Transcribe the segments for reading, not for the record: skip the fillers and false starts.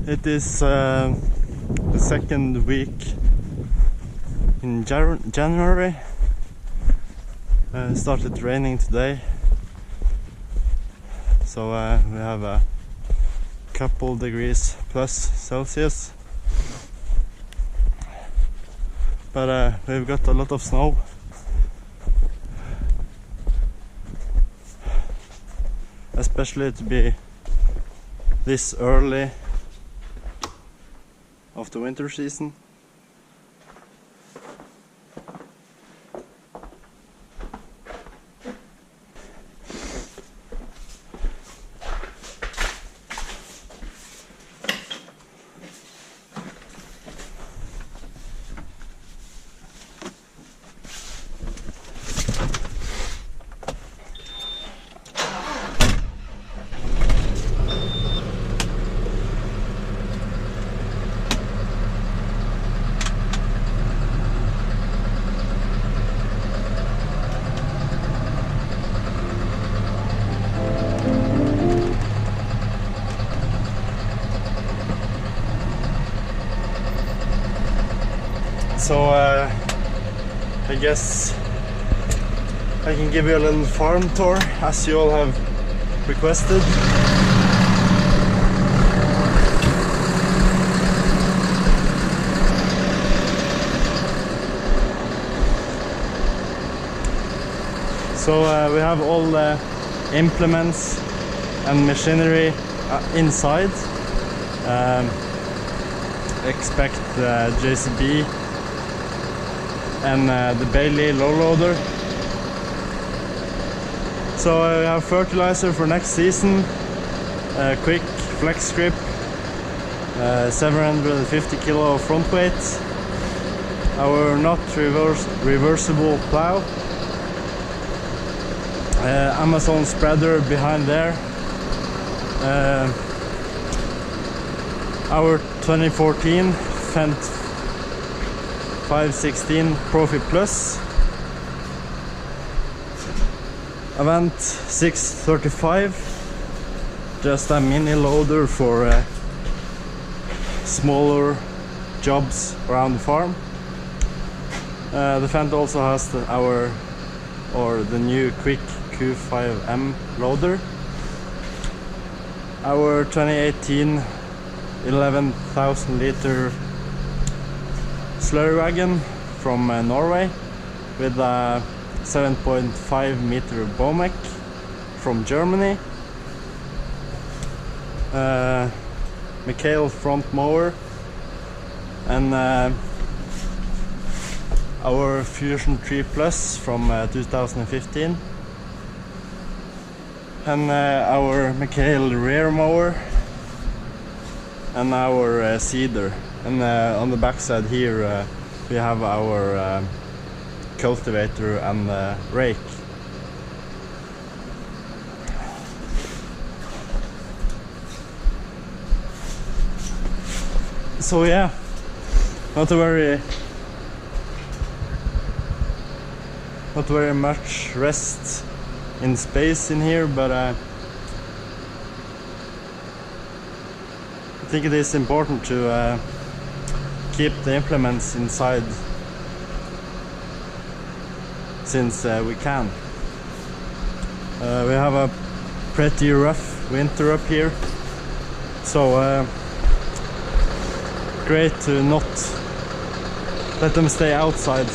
It is the second week in January. It started raining today, so we have a couple degrees plus Celsius, but we've got a lot of snow. Especially to be this early of the winter season. So I guess I can give you a little farm tour as you all have requested. So we have all the implements and machinery inside. Expect the JCB and the Bailey low loader. So we have fertilizer for next season, quick flex grip, 750 kilo front weight, our not reversible plow, Amazon spreader behind there, our 2014 Fendt 516 Profi Plus, Avant 635, just a mini loader for smaller jobs around the farm. The Fendt also has the new quick Q5M loader, our 2018 11,000 liter slurry wagon from Norway with a 7.5 meter Bomek from Germany, Mikhail front mower, and our Fusion 3 Plus from 2015, and our Mikhail rear mower, and our seeder. And on the back side here we have our cultivator and rake. So yeah, not very much rest in space in here, but I think it is important to keep the implements inside since we can. We have a pretty rough winter up here, so great to not let them stay outside.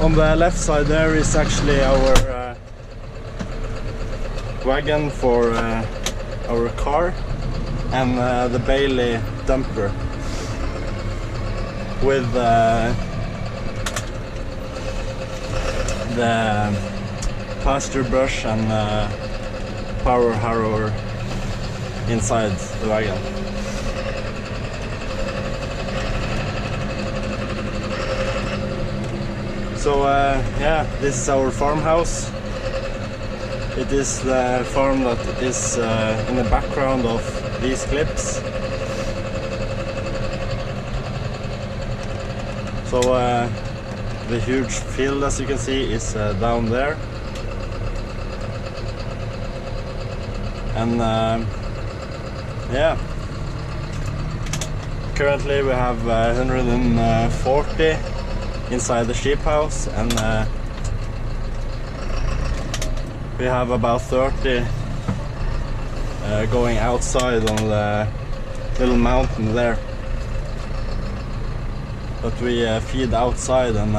On the left side there is actually our wagon for our car, and the Bailey dumper with the pasture brush and power harrower inside the wagon. So yeah, this is our farmhouse. It is the farm that is in the background of these clips. So the huge field, as you can see, is down there, and yeah, currently we have 140 inside the sheep house, and we have about 30 going outside on the little mountain there. But we feed outside, and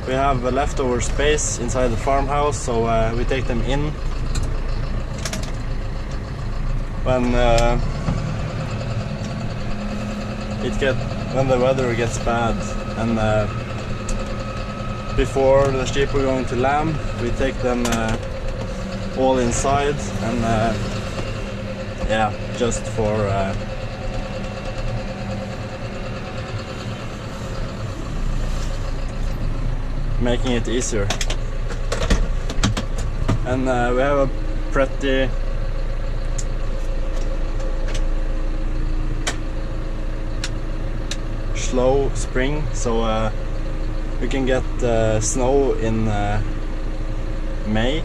we have leftover space inside the farmhouse, so we take them in when when the weather gets bad, and before the sheep are going to lamb, we take them all inside, and yeah, just for making it easier. And we have a pretty slow spring, so we can get snow in May,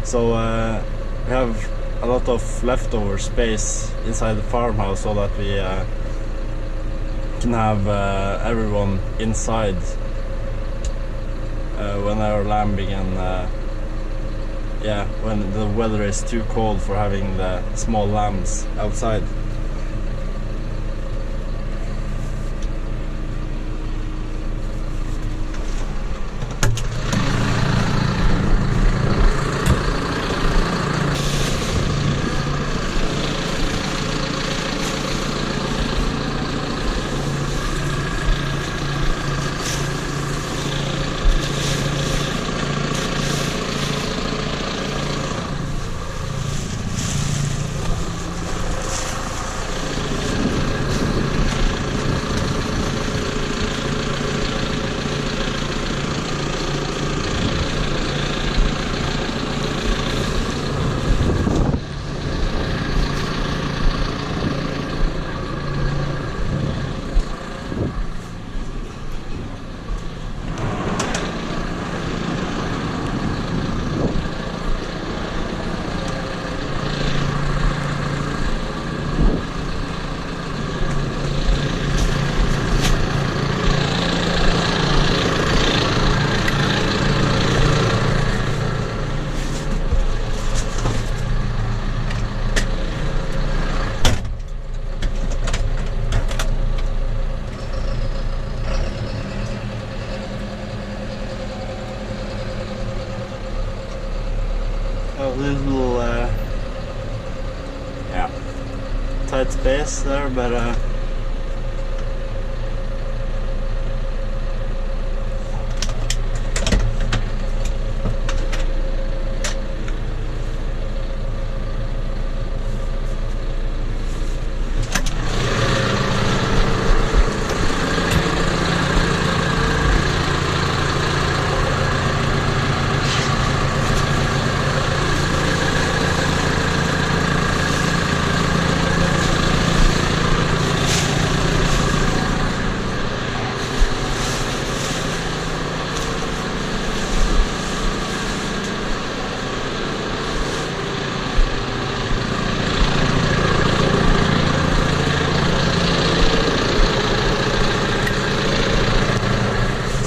so we have a lot of leftover space inside the farmhouse, so that we can have everyone inside when our lambing, and yeah, when the weather is too cold for having the small lambs outside. A little yeah, tight space there, but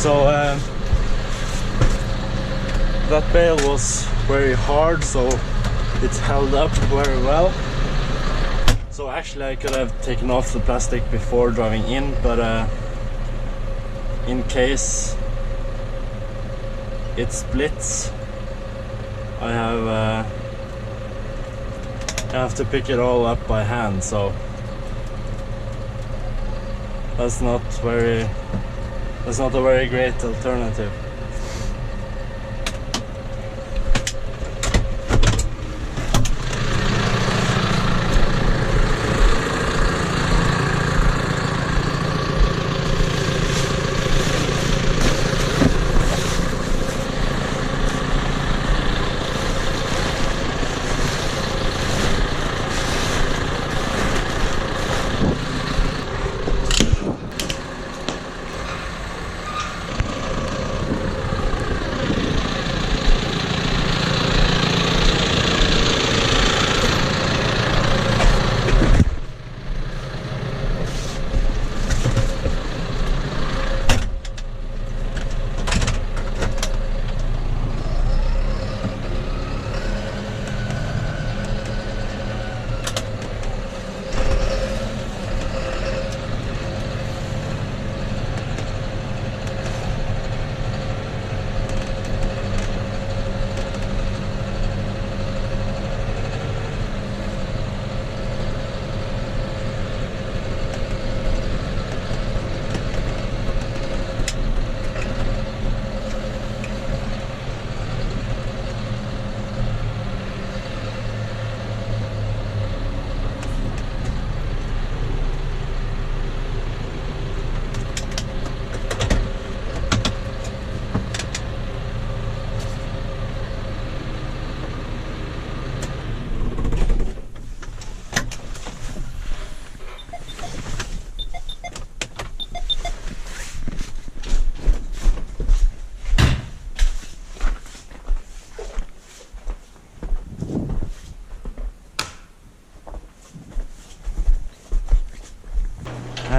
so that bale was very hard, so it held up very well. So actually I could have taken off the plastic before driving in, but in case it splits, I have to pick it all up by hand, so that's not a very great alternative.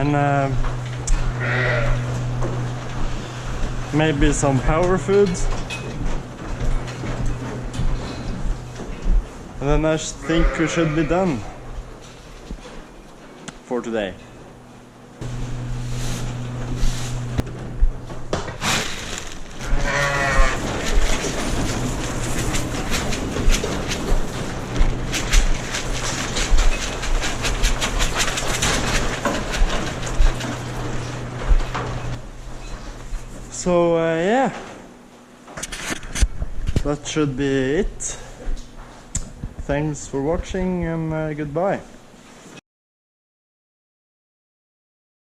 and maybe some power food. And then I think we should be done for today. So yeah, that should be it. Thanks for watching and goodbye.